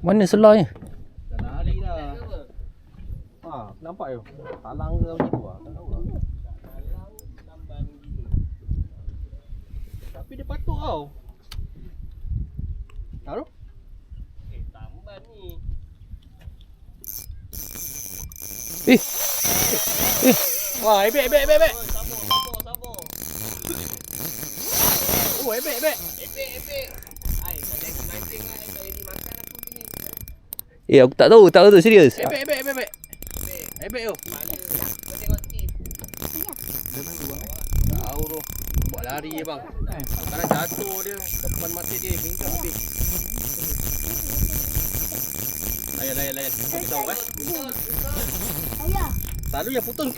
Mana selai? Dah lari dah. Nampak je. Talang ke begitu ah. Tak tahu lah. Talang lamban gitu. Tapi dia patut tau. Tahu? Tamban ni. Wah, ebek. Sabar. Oh, ebek. Ebek. Ai, tak jadi mancing lah. Tak jadi makan aku sini. Aku tak tahu serius. Ebek. Ebek tu. Mana? Kau tengok tip. Tahu tu. Buat lari je bang. Sekarang jatuh dia. Depan mata dia. Hingga habis. Layan. Kita tahu Ayah. Selalu yang putus